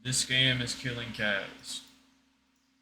This scam is killing cats.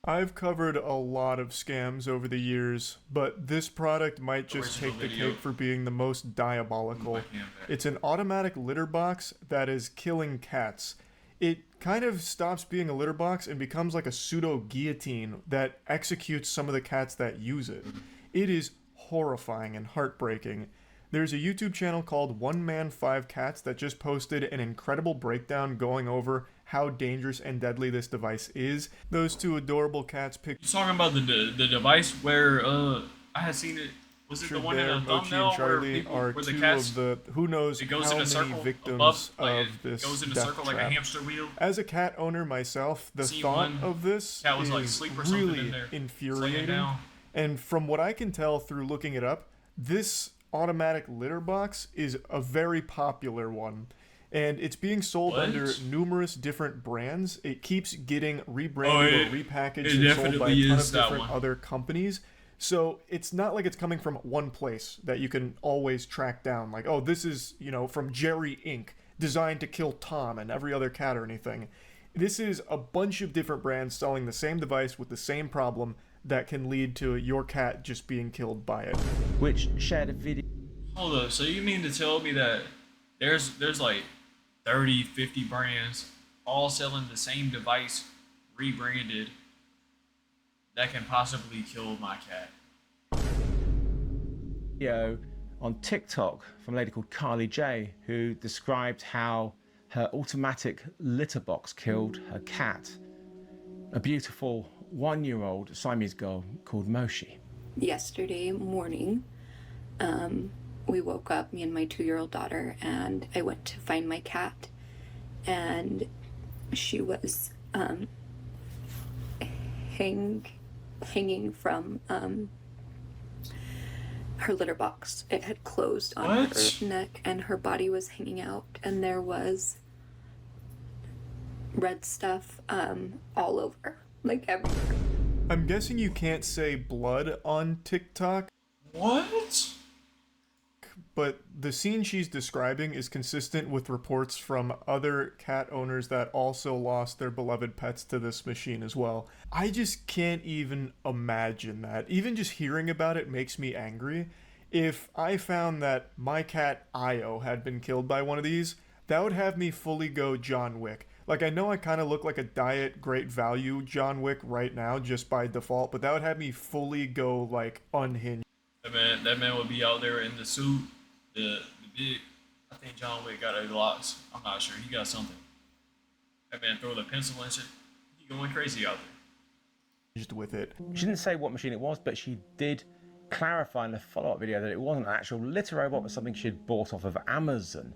I've covered a lot of scams over the years, but this product might just Original take the video. cake for being the most Move my diabolical. cam back. It's an automatic litter box that is killing cats. It kind of stops being a litter box and becomes like a pseudo guillotine that executes some of the cats that use it. It is horrifying and heartbreaking. There's a YouTube channel called One Man Five Cats that just posted an incredible breakdown going over how dangerous and deadly this device is. Those two adorable cats You talking about the device where I had seen it? Was it the pictured one in there, the Mochi and thumbnail where Charlie, people are where the two cats of the who knows it goes how in a many circle victims above, like of it this goes in a death circle like a trap. hamster wheel. As a cat owner myself, the See thought one of this cat was like is asleep or something in really there, laying infuriating. down. And from what I can tell through looking it up, this automatic litter box is a very popular one. And it's being sold What? under numerous different brands. It keeps getting Oh, rebranded or repackaged it and sold by a definitely ton is of that different one. other companies. So it's not like it's coming from one place that you can always track down. Like, oh, this is, from Jerry Inc., designed to kill Tom and every other cat or anything. This is a bunch of different brands selling the same device with the same problem that can lead to your cat just being killed by it. which shared a video Hold up, so you mean to tell me that there's like 30, 50 brands all selling the same device, rebranded, that can possibly kill my cat? on TikTok from a lady called Carly J, who described how her automatic litter box killed her cat, a beautiful 1-year-old Siamese girl called Moshi. Yesterday morning, we woke up, me and my 2-year-old daughter, and I went to find my cat, and she was hanging from her litter box. It had closed on What? her neck, and her body was hanging out, and there was red stuff all over, like everywhere. I'm guessing you can't say blood on TikTok, What? but the scene she's describing is consistent with reports from other cat owners that also lost their beloved pets to this machine as well. I just can't even imagine that. Even just hearing about it makes me angry. If I found that my cat Io had been killed by one of these, that would have me fully go John Wick. Like, I know I kind of look like a diet great value John Wick right now just by default, but that would have me fully go like unhinged. That man would be out there in the suit, the big. I think John Wick got a locks. I'm not sure. He got something. That man throw the pencil and shit. He going crazy out there. With it. She didn't say what machine it was, but she did clarify in the follow-up video that it wasn't an actual litter robot, but something she'd bought off of Amazon.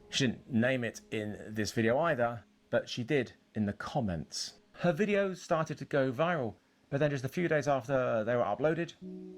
She didn't name it in this video either, but she did in the comments. Her videos started to go viral, but then just a few days after they were uploaded,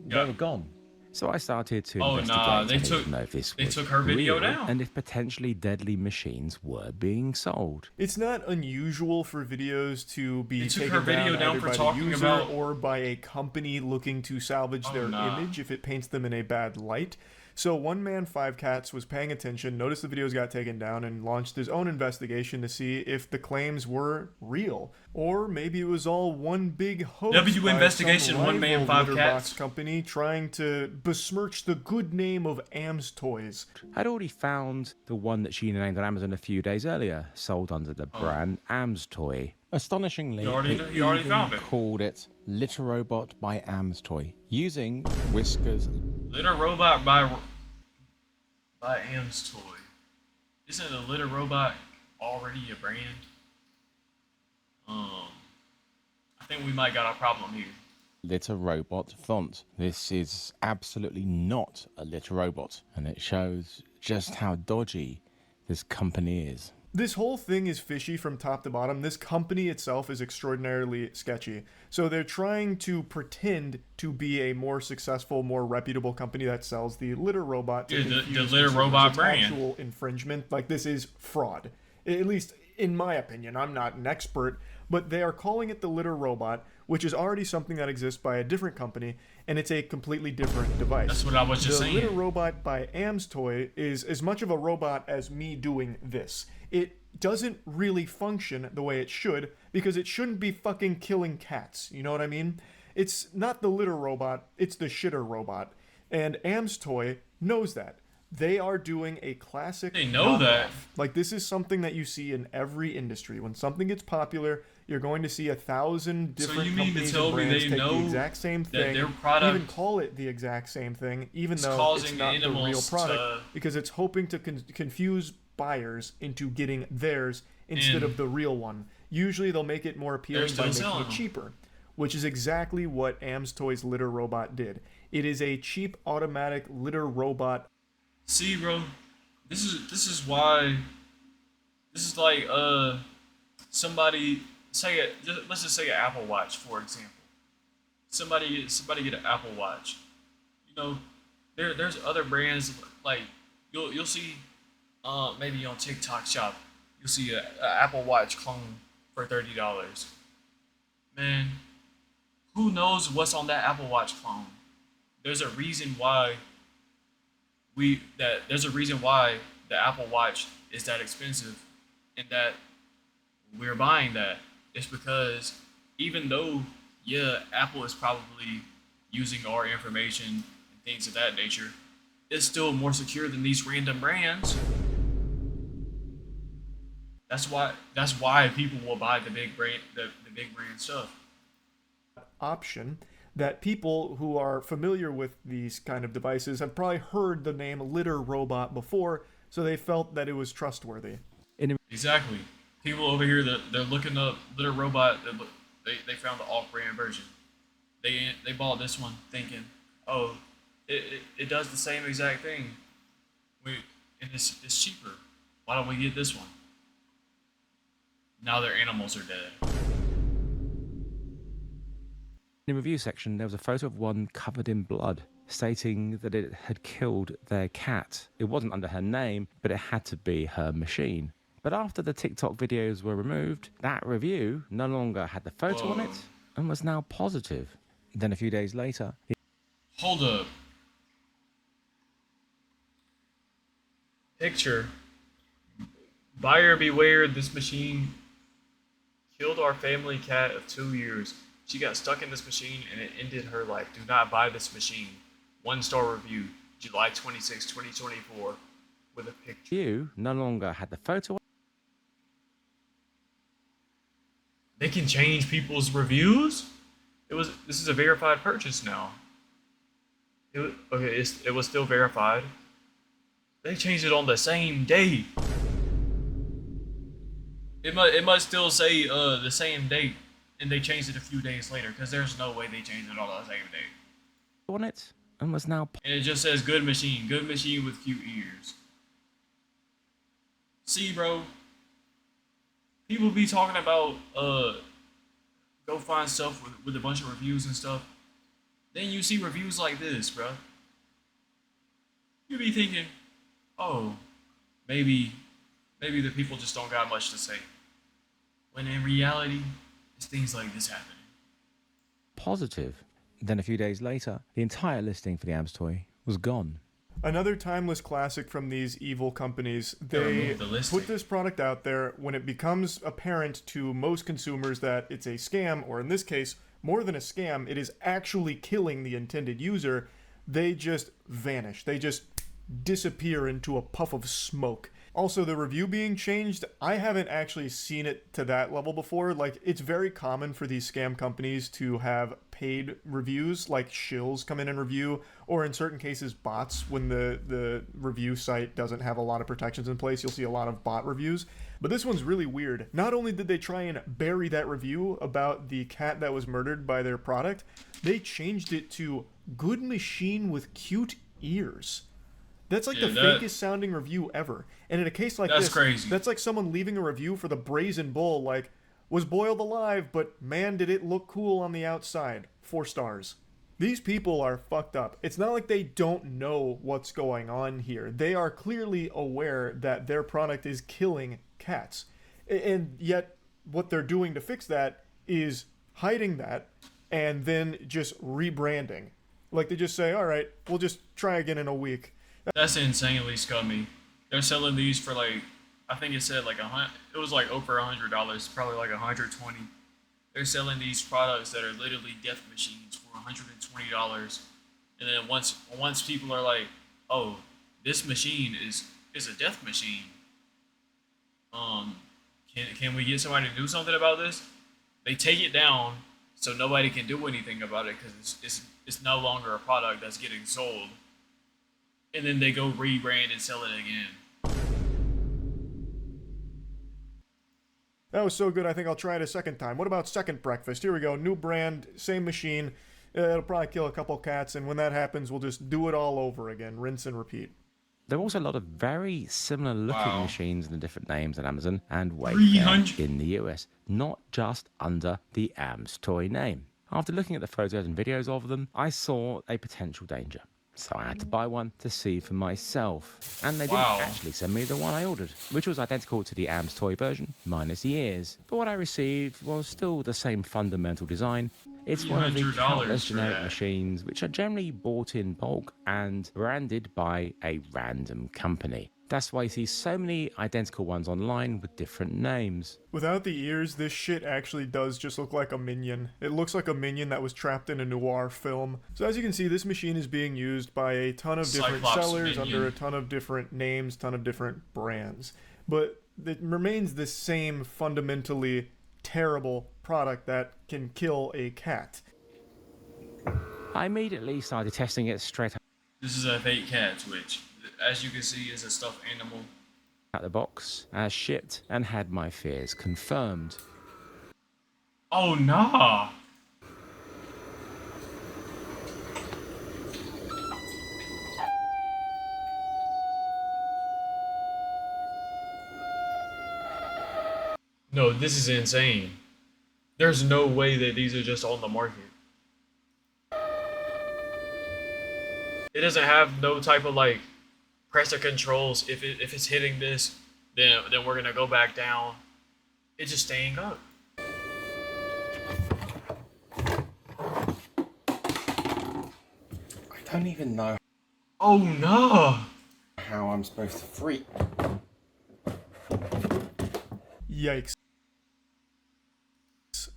they Yeah. were gone. So I started to Oh, investigate nah, they and took- know if this they was took her video real down. and if potentially deadly machines were being sold. It's not unusual for videos to be They took taken her video down either for by the talking user about- or by a company looking to salvage Oh, their nah. image if it paints them in a bad light. So One Man Five Cats was paying attention, noticed the videos got taken down, and launched his own investigation to see if the claims were real, or maybe it was all one big hoax. W by investigation, some One Man rival Five litter Cats. box company trying to besmirch the good name of Am's Toys. I'd already found the one that she named on Amazon a few days earlier, sold under the brand Am's Toy. Astonishingly, You already- it you already even found it. called it Litter Robot by Am's Toy, using whiskers. Litter robot by Am's Toy. Isn't a litter robot already a brand? I think we might got a problem here. Litter Robot font. This is absolutely not a litter robot, and it shows just how dodgy this company is. This whole thing is fishy from top to bottom. This company itself is extraordinarily sketchy. So they're trying to pretend to be a more successful, more reputable company that sells the litter robot to Yeah, the confuse litter consumers. robot It's brand. actual infringement. Like, this is fraud. At least in my opinion. I'm not an expert, but they are calling it the litter robot, which is already something that exists by a different company, and it's a completely different device. That's what I was just The saying. litter robot by Am's Toy is as much of a robot as me doing this. It doesn't really function the way it should because it shouldn't be fucking killing cats. You know what I mean? It's not the litter robot, it's the shitter robot. And Am's Toy knows that. They are doing a classic. They know that. Like, this is something that you see in every industry. When something gets popular, you're going to see 1,000 different you mean to companies tell and me brands they take know the exact same that thing, their product even call it the exact same thing, even is though it's causing not the real animals product, to- because it's hoping to confuse buyers into getting theirs instead And of the real one. Usually they'll make it more appealing still by making selling it them. cheaper, which is exactly what Am's Toys litter robot did. It is a cheap automatic litter robot. See, bro, this is why. This is like somebody say it. Let's just say an Apple Watch, for example. Somebody get an Apple Watch. You know, there's other brands like you'll see maybe on TikTok Shop you'll see a Apple Watch clone for $30. Man, who knows what's on that Apple Watch clone? There's a reason why there's a reason why the Apple Watch is that expensive and that we're buying that. It's because even though, yeah, Apple is probably using our information and things of that nature, it's still more secure than these random brands. That's why people will buy the big brand stuff. Option that people who are familiar with these kind of devices have probably heard the name litter robot before, so they felt that it was trustworthy. Exactly. People over here they're looking up litter robot. They found the off-brand version. They bought this one thinking, oh, it does the same exact thing. And it's cheaper. Why don't we get this one? Now their animals are dead. In the review section, there was a photo of one covered in blood, stating that it had killed their cat. It wasn't under her name, but it had to be her machine. But after the TikTok videos were removed, that review no longer had the photo on it and was now positive. Then a few days later, Hold up. Picture. Buyer beware, this machine killed our family cat of 2 years. She got stuck in this machine and it ended her life. Do not buy this machine. 1-star review, July 26, 2024, with a picture. review no longer had the photo. They can change people's reviews? This is a verified purchase now. It was still verified. They changed it on the same day. It must still say the same date, and they changed it a few days later, because there's no way they changed it on the same day. On it and was now And it just says good machine with cute ears. See, bro, people be talking about go find stuff with a bunch of reviews and stuff. Then you see reviews like this, bro. You be thinking, oh, maybe the people just don't got much to say. When in reality, it's things like this happening. positive. Then a few days later, the entire listing for the Am's Toy was gone. Another timeless classic from these evil companies. They removed the listing. put this product out there. When it becomes apparent to most consumers that it's a scam, or in this case, more than a scam, it is actually killing the intended user, they just vanish. They just disappear into a puff of smoke. Also, the review being changed, I haven't actually seen it to that level before. Like, it's very common for these scam companies to have paid reviews, like shills come in and review, or in certain cases, bots. When the review site doesn't have a lot of protections in place, you'll see a lot of bot reviews. But this one's really weird. Not only did they try and bury that review about the cat that was murdered by their product, they changed it to good machine with cute ears. That's like the fakest sounding review ever. And in a case like That's this, crazy. that's like someone leaving a review for the Brazen Bull, like, was boiled alive, but man, did it look cool on the outside. 4 stars. These people are fucked up. It's not like they don't know what's going on here. They are clearly aware that their product is killing cats. And yet, what they're doing to fix that is hiding that and then just rebranding. Like, they just say, all right, we'll just try again in a week. That's insanely scummy. They're selling these for like I think it said like it was like over $100, probably like 120. They're selling these products that are literally death machines for $120. And then once people are like, oh, this machine is a death machine. Can we get somebody to do something about this? They take it down so nobody can do anything about it because it's no longer a product that's getting sold. And then they go rebrand and sell it again. That was so good, I think I'll try it a second time. What about Second Breakfast? Here we go, new brand, same machine. It'll probably kill a couple cats, and when that happens, we'll just do it all over again. Rinse and repeat. There are also a lot of very similar looking machines and different names at Amazon and Wayfair 300. in the US, not just under the AMS toy name. After looking at the photos and videos of them, I saw a potential danger. So I had to buy one to see for myself. And they didn't actually send me the one I ordered, which was identical to the AMS toy version, minus the ears. But what I received was still the same fundamental design. It's one of the countless generic machines which are generally bought in bulk and branded by a random company. That's why you see so many identical ones online with different names. Without the ears, this shit actually does just look like a minion. It looks like a minion that was trapped in a noir film. So as you can see, this machine is being used by a ton of different sellers under a ton of different names, ton of different brands. But it remains the same fundamentally terrible product that can kill a cat. I immediately started testing it straight This is a fake cat, which, as you can see, is a stuffed animal. out the box, as shipped, and had my fears confirmed. Oh, nah. No, this is insane. There's no way that these are just on the market. It doesn't have no type of like pressure controls. If it's hitting this, then we're gonna go back down. It's just staying up. I don't even know Oh no! how I'm supposed to freak. Yikes.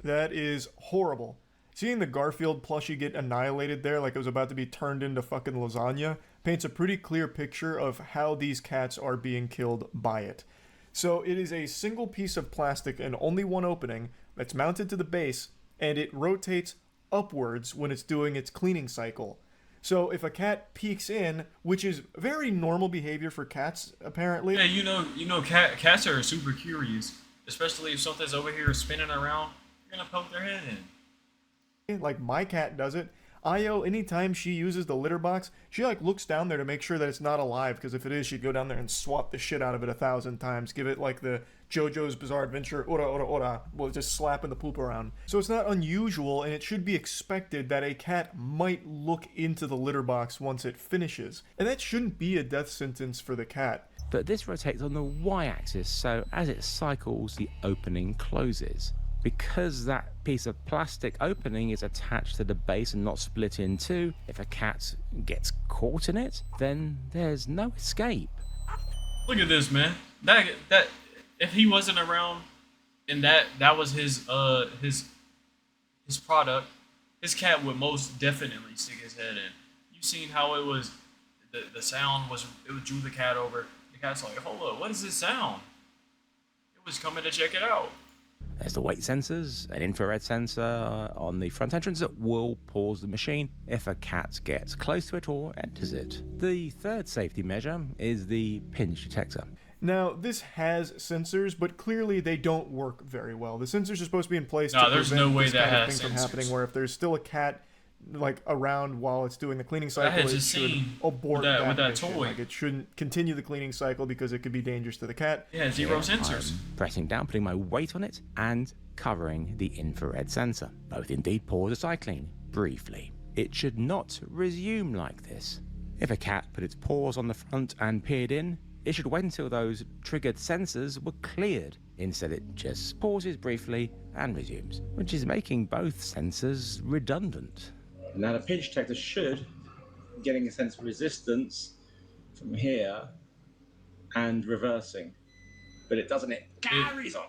That is horrible. Seeing the Garfield plushie get annihilated there like it was about to be turned into fucking lasagna paints a pretty clear picture of how these cats are being killed by it. So it is a single piece of plastic and only one opening that's mounted to the base, and it rotates upwards when it's doing its cleaning cycle. So if a cat peeks in, which is very normal behavior for cats apparently. Yeah, you know, cats are super curious, especially if something's over here spinning around. You're gonna poke their head in. Like my cat does it. Io, anytime she uses the litter box, she like looks down there to make sure that it's not alive, because if it is, she'd go down there and swat the shit out of it 1,000 times. Give it like the JoJo's Bizarre Adventure, ora ora ora, well, just slapping the poop around. So it's not unusual, and it should be expected that a cat might look into the litter box once it finishes. And that shouldn't be a death sentence for the cat. But this rotates on the y-axis, so as it cycles, the opening closes. Because that piece of plastic opening is attached to the base and not split in two, if a cat gets caught in it, then there's no escape. Look at this, man. That if he wasn't around, and that was his product, his cat would most definitely stick his head in. You seen how it was? The sound was, it drew the cat over. The cat's like, hold up, what is this sound? It was coming to check it out. There's the weight sensors, an infrared sensor on the front entrance that will pause the machine if a cat gets close to it or enters it. The third safety measure is the pinch detector. Now, this has sensors, but clearly they don't work very well. The sensors are supposed to be in place to there's prevent no way this that kind of has thing from happening, sensors. where if there's still a cat like around while it's doing the cleaning cycle, had it just should seen abort with that mission. toy. Like, it shouldn't continue the cleaning cycle because it could be dangerous to the cat. Yeah, zero sensors. I'm pressing down, putting my weight on it, and covering the infrared sensor. Both indeed pause the cycling briefly. It should not resume like this. If a cat put its paws on the front and peered in, it should wait until those triggered sensors were cleared. Instead, it just pauses briefly and resumes, which is making both sensors redundant. Now the pinch detector should be getting a sense of resistance from here and reversing. But but it doesn't. It carries on.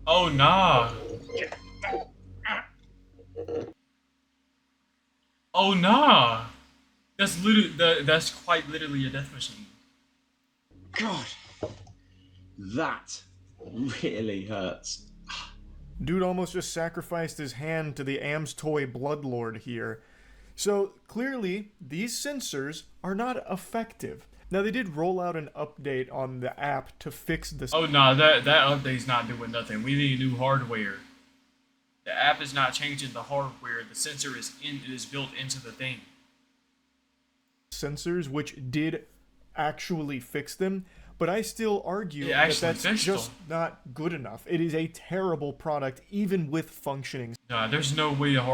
Oh nah. Oh nah. That's quite literally a death machine. God, that really hurts. Dude almost just sacrificed his hand to the Amstoy Bloodlord here. So clearly, these sensors are not effective. Now they did roll out an update on the app to fix this. Oh nah, that update's not doing nothing. We need new hardware. The app is not changing the hardware. The sensor is built into the thing. Sensors, which did actually fix them, but I still argue It that actually that's fixed just them. not good enough. It is a terrible product, even with functioning Nah, there's no way a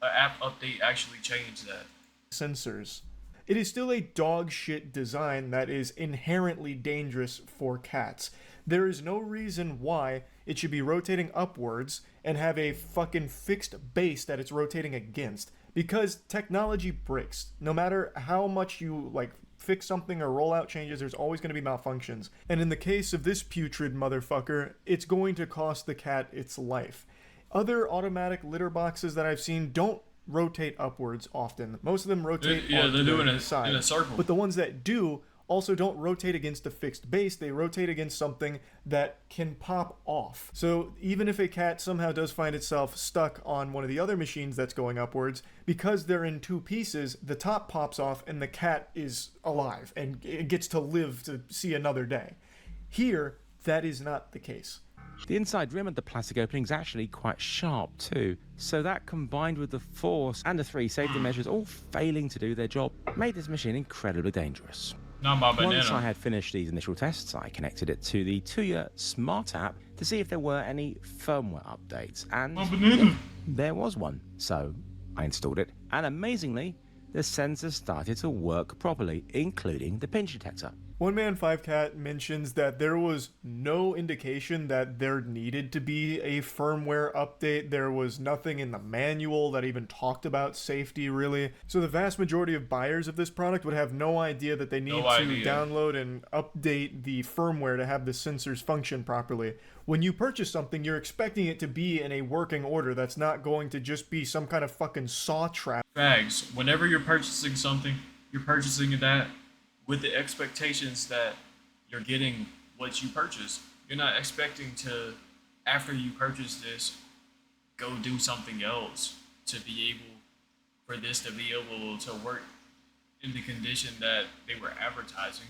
app update actually changed that. sensors. It is still a dog shit design that is inherently dangerous for cats. There is no reason why it should be rotating upwards and have a fucking fixed base that it's rotating against. Because technology breaks. No matter how much you fix something or roll out changes, there's always going to be malfunctions. And in the case of this putrid motherfucker, it's going to cost the cat its life. Other automatic litter boxes that I've seen don't rotate upwards often. Most of them rotate Yeah, onto they're doing the it side. in a circle. But the ones that do also don't rotate against a fixed base. They rotate against something that can pop off. So even if a cat somehow does find itself stuck on one of the other machines that's going upwards, because they're in two pieces, the top pops off and the cat is alive and it gets to live to see another day. Here, that is not the case. The inside rim of the plastic opening is actually quite sharp too, so that combined with the force and the 3 safety measures all failing to do their job made this machine incredibly dangerous. Not my banana. Once I had finished these initial tests, I connected it to the Tuya Smart app to see if there were any firmware updates, and My banana. there was one. So I installed it, and amazingly, the sensor started to work properly, including the pinch detector. One Man 5 Cat mentions that there was no indication that there needed to be a firmware update. There was nothing in the manual that even talked about safety, really. So the vast majority of buyers of this product would have no idea that they need to download and update the firmware to have the sensors function properly. When you purchase something, you're expecting it to be in a working order. That's not going to just be some kind of fucking saw trap. Fags. Whenever you're purchasing something, you're purchasing that with the expectations that you're getting what you purchase. You're not expecting to, after you purchase this, go do something else to be able for this to be able to work in the condition that they were advertising.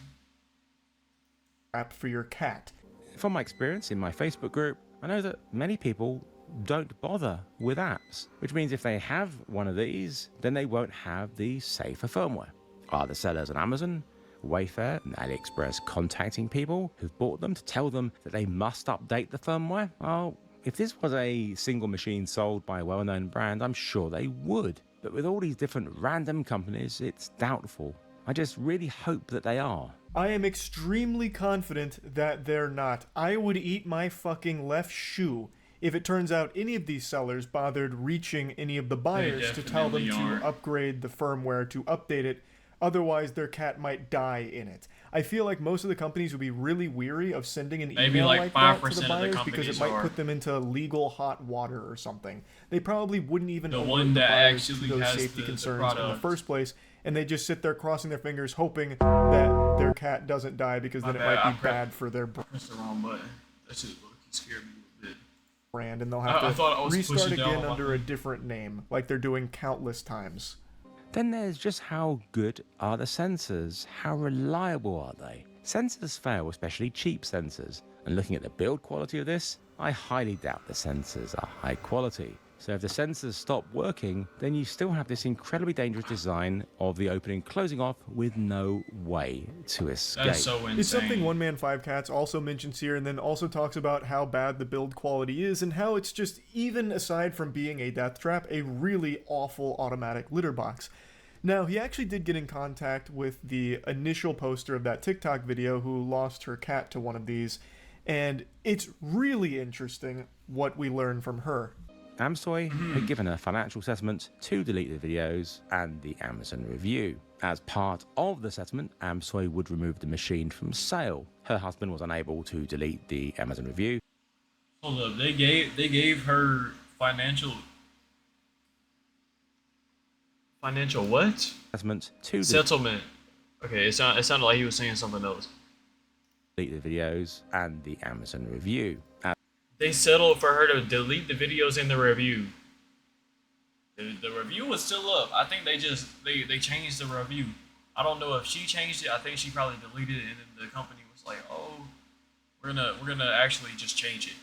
App for your cat. From my experience in my Facebook group, I know that many people don't bother with apps, which means if they have one of these, then they won't have the safer firmware. Are the sellers on Amazon, Wayfair, and AliExpress contacting people who've bought them to tell them that they must update the firmware? Well, if this was a single machine sold by a well-known brand, I'm sure they would. But with all these different random companies, it's doubtful. I just really hope that they are. I am extremely confident that they're not. I would eat my fucking left shoe if it turns out any of these sellers bothered reaching any of the buyers to tell them definitely to upgrade the firmware, to update it. Otherwise, their cat might die in it. I feel like most of the companies would be really weary of sending an Maybe email like like that 5% to the of the buyers because companies it might are. put them into legal hot water or something. They probably wouldn't even The alert one the that buyers to actually those has safety the concerns in the product. first place, and they just sit there crossing their fingers hoping that their cat doesn't die because then it bad, might I be pre- bad for their Press the wrong button. That shit low-key scared me a bit. brand, and they'll have I to thought I was restart pushing down again on my under a thing. different name, like they're doing countless times. Then there's just how good are the sensors? How reliable are they? Sensors fail, especially cheap sensors. And looking at the build quality of this, I highly doubt the sensors are high quality. So if the sensors stop working, then you still have this incredibly dangerous design of the opening closing off with no way to escape. That's so insane. It's something One Man 5 Cats also mentions here, and then also talks about how bad the build quality is, and how it's just, even aside from being a death trap, a really awful automatic litter box. Now, he actually did get in contact with the initial poster of that TikTok video who lost her cat to one of these, and it's really interesting what we learn from her. Amstoy had given a financial assessment to delete the videos and the Amazon review. As part of the settlement, Amsoy would remove the machine from sale. Her husband was unable to delete the Amazon review. Hold up, they gave her financial what? Settlement to Settlement. Okay, it sounded like he was saying something else. delete the videos and the Amazon review. They settled for her to delete the videos in the review. The review was still up. I think they changed the review. I don't know if she changed it. I think she probably deleted it, and then the company was like, "Oh, we're gonna actually just change it."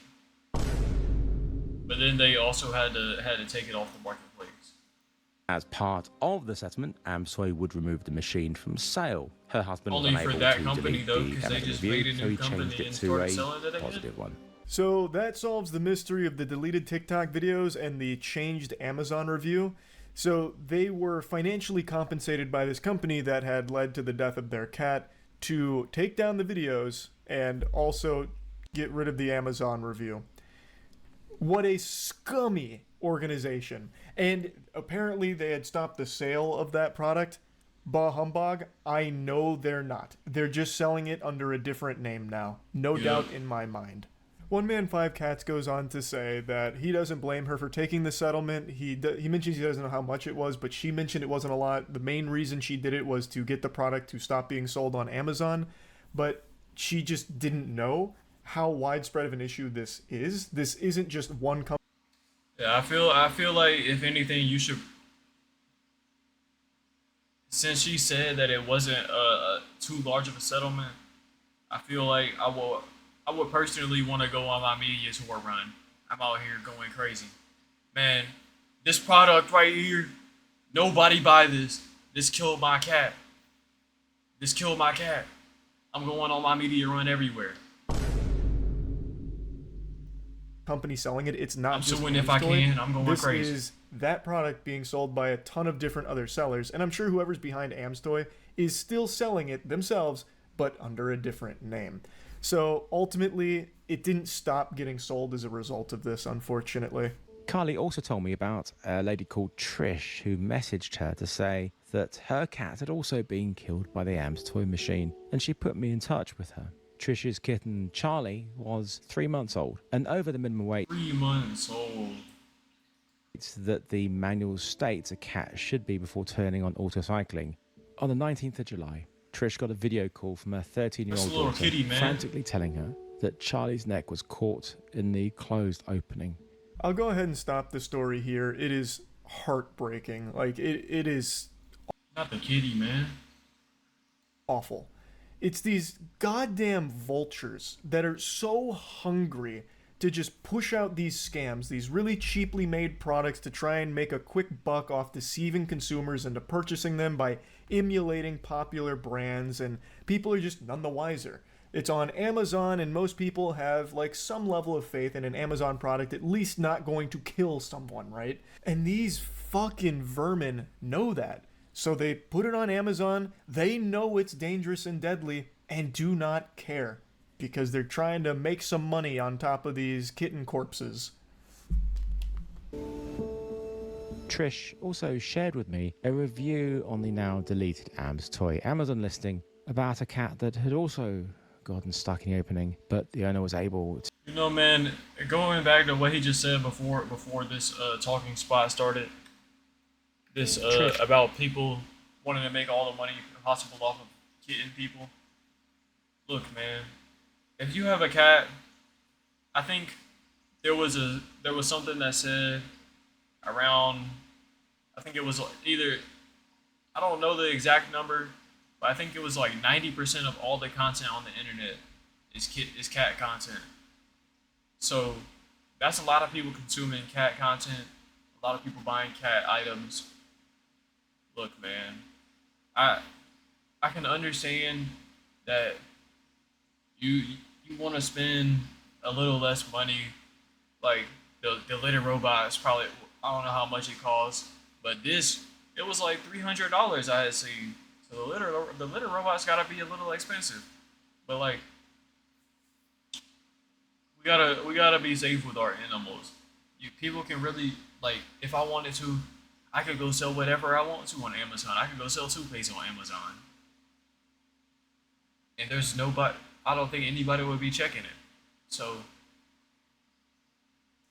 But then they also had to take it off the marketplace. As part of the settlement, Amsoy would remove the machine from sale. Her husband Only was for unable that to company, delete though, the 'cause they Amazon just review, made a so new he company changed it and to started a selling it again? positive one. So that solves the mystery of the deleted TikTok videos and the changed Amazon review. So they were financially compensated by this company that had led to the death of their cat to take down the videos and also get rid of the Amazon review. What a scummy organization. And apparently they had stopped the sale of that product. Bah humbug, I know they're not. They're just selling it under a different name now. No doubt in my mind. One Man Five Cats goes on to say that he doesn't blame her for taking the settlement. He mentions he doesn't know how much it was, but she mentioned it wasn't a lot. The main reason she did it was to get the product to stop being sold on Amazon, but she just didn't know how widespread of an issue this is. This isn't just one company. Yeah, I feel like if anything, you should. Since she said that it wasn't too large of a settlement, I feel like I would personally want to go on my media tour run. I'm out here going crazy, man. This product right here, nobody buy this. This killed my cat. This killed my cat. I'm going on my media run everywhere. Company selling it. It's not I'm just suing if I Amstoy. can. I'm going this crazy. Is that product being sold by a ton of different other sellers, and I'm sure whoever's behind Amstoy is still selling it themselves, but under a different name. So ultimately, it didn't stop getting sold as a result of this, unfortunately. Carly also told me about a lady called Trish who messaged her to say that her cat had also been killed by the Amstoy machine, and she put me in touch with her. Trish's kitten Charlie was 3 months old and over the minimum weight 3 months old. that the manual states a cat should be before turning on autocycling. On the 19th of July, Trish got a video call from her 13-year-old That's a little daughter, kitty, man. frantically telling her that Charlie's neck was caught in the closed opening. I'll go ahead and stop the story here. It is heartbreaking. Like, it is Not the kitty, man. awful. It's these goddamn vultures that are so hungry to just push out these scams, these really cheaply made products to try and make a quick buck off deceiving consumers into purchasing them by emulating popular brands, and people are just none the wiser. It's on Amazon, and most people have like some level of faith in an Amazon product at least not going to kill someone, right? And these fucking vermin know that. So they put it on Amazon, they know it's dangerous and deadly, and do not care. Because they're trying to make some money on top of these kitten corpses. Trish also shared with me a review on the now deleted Amstoy Amazon listing about a cat that had also gotten stuck in the opening, but the owner was able to. You know, man, going back to what he just said before this talking spot started, this about people wanting to make all the money possible off of kitten people. Look, man, if you have a cat, I think there was something that said around, I think it was either, I don't know the exact number, but I think it was like 90% of all the content on the internet is cat content. So that's a lot of people consuming cat content, a lot of people buying cat items. Look, man, I can understand that you want to spend a little less money, like the litter robot is probably, I don't know how much it costs, but it was like $300 I had seen. So the litter robot's gotta be a little expensive, but like we gotta be safe with our animals. People can really, like, if I wanted to, I could go sell whatever I want to on Amazon. I could go sell toothpaste on Amazon. And there's nobody, I don't think anybody would be checking it. So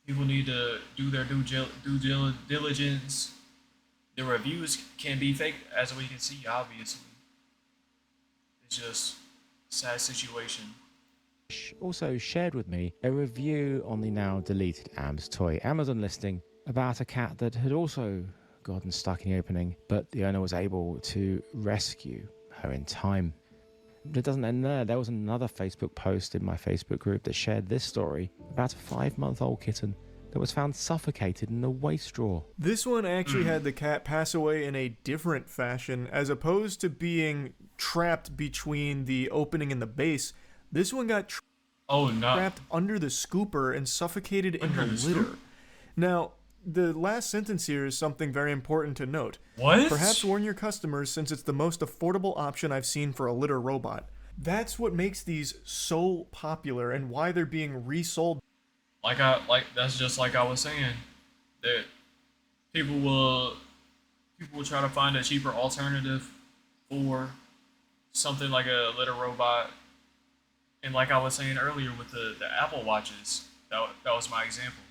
people need to do their due diligence. The reviews can be fake, as we can see, obviously. It's just a sad situation. Also shared with me a review on the now deleted Am's Toy Amazon listing about a cat that had also gotten stuck in the opening, but the owner was able to rescue her in time. It doesn't end there. There was another Facebook post in my Facebook group that shared this story about a 5-month-old kitten that was found suffocated in a waste drawer. This one actually had the cat pass away in a different fashion. As opposed to being trapped between the opening and the base, this one got trapped under the scooper and suffocated in the litter. Now, the last sentence here is something very important to note. What? Perhaps warn your customers, since it's the most affordable option I've seen for a litter robot. That's what makes these so popular and why they're being resold. That's just like I was saying, that people will try to find a cheaper alternative for something like a litter robot. And like I was saying earlier with the Apple Watches, that was my example.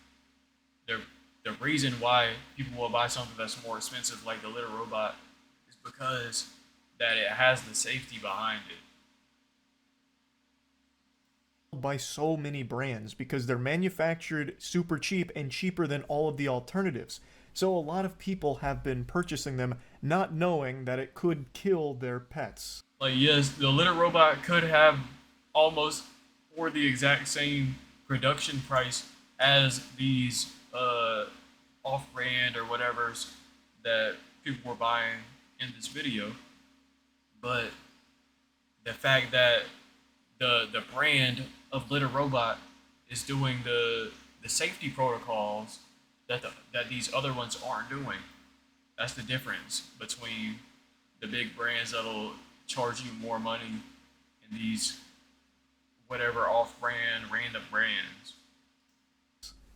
The reason why people will buy something that's more expensive like the litter robot is because that it has the safety behind it. By so many brands because they're manufactured super cheap and cheaper than all of the alternatives. So a lot of people have been purchasing them not knowing that it could kill their pets. Like, yes, the litter robot could have almost or the exact same production price as these off-brand or whatever's that people were buying in this video, but the fact that the brand of litter robot is doing the safety protocols that these other ones aren't doing. That's the difference between the big brands that'll charge you more money and these whatever off-brand random brands.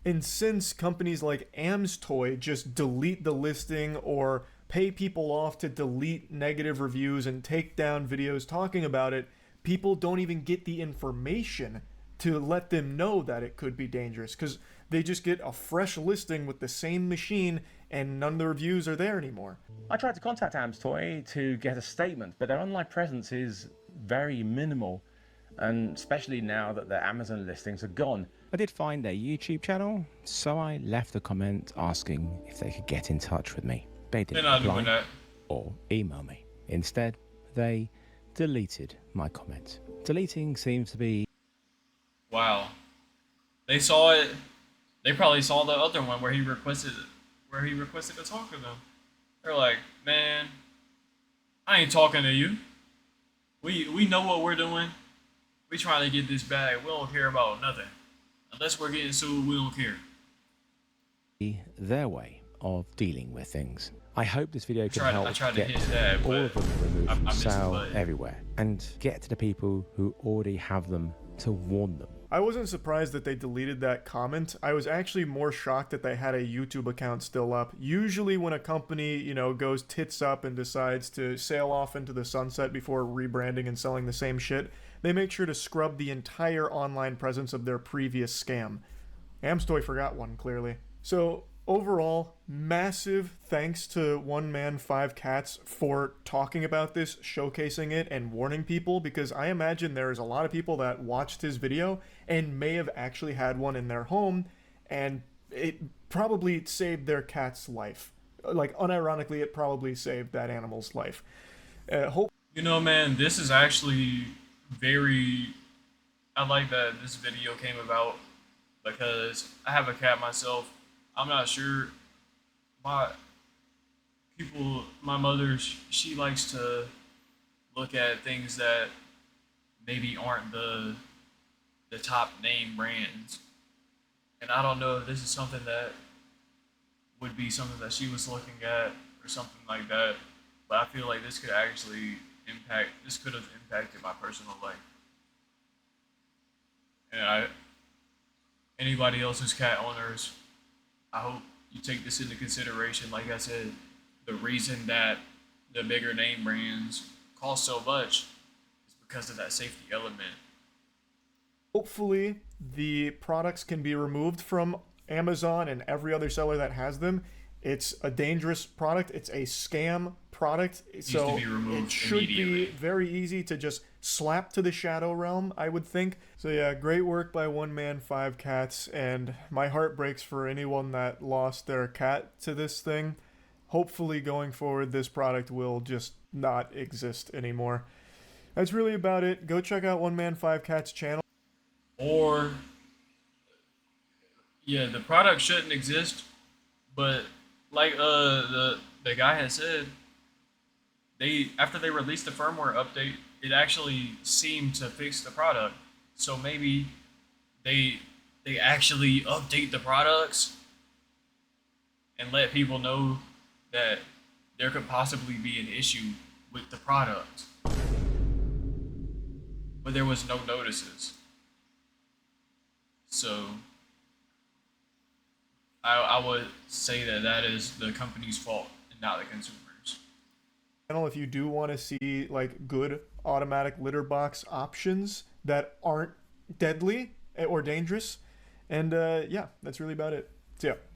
And since companies like Am's Toy just delete the listing or pay people off to delete negative reviews and take down videos talking about it, people don't even get the information to let them know that it could be dangerous because they just get a fresh listing with the same machine and none of the reviews are there anymore. I tried to contact Am's Toy to get a statement, but their online presence is very minimal, and especially now that their Amazon listings are gone. I did find their YouTube channel, so I left a comment asking if they could get in touch with me. They didn't They're not doing reply that. or email me. Instead, they deleted my comment. Deleting seems to be... Wow. They saw it. They probably saw the other one where he requested to talk to them. They're like, man, I ain't talking to you. We know what we're doing. We trying to get this bag. We don't care about nothing. Unless we're getting sued, we don't care. their way of dealing with things. I hope this video can I help tried to get hit that, all but of them removed I from missed the sale button. everywhere and get to the people who already have them to warn them. I wasn't surprised that they deleted that comment. I was actually more shocked that they had a YouTube account still up. Usually when a company, goes tits up and decides to sail off into the sunset before rebranding and selling the same shit, they make sure to scrub the entire online presence of their previous scam. Amstoy forgot one, clearly. So, overall, massive thanks to One Man 5 Cats for talking about this, showcasing it, and warning people, because I imagine there's a lot of people that watched his video and may have actually had one in their home, and it probably saved their cat's life. Like, unironically, it probably saved that animal's life. Man, this is actually very... I like that this video came about because I have a cat myself. I'm not sure. My mother, she likes to look at things that maybe aren't the top name brands. And I don't know if this is something that would be something that she was looking at or something like that. But I feel like this could have impacted my personal life. And anybody else who's cat owners, I hope you take this into consideration. Like I said, the reason that the bigger name brands cost so much is because of that safety element. Hopefully, the products can be removed from Amazon and every other seller that has them. It's a dangerous product. It's a scam product. So to be removed it should immediately. be very easy to just slap to the Shadow Realm, I would think. So yeah, great work by One Man Five Cats, and my heart breaks for anyone that lost their cat to this thing. Hopefully going forward, this product will just not exist anymore. That's really about it. Go check out One Man Five Cats channel. Or, yeah, the product shouldn't exist, but like the guy had said, they after they released the firmware update, it actually seemed to fix the product. So maybe they actually update the products and let people know that there could possibly be an issue with the product, but there was no notices. So I would say that that is the company's fault and not the consumers. If you do want to see like good automatic litter box options that aren't deadly or dangerous. And yeah, that's really about it. So yeah.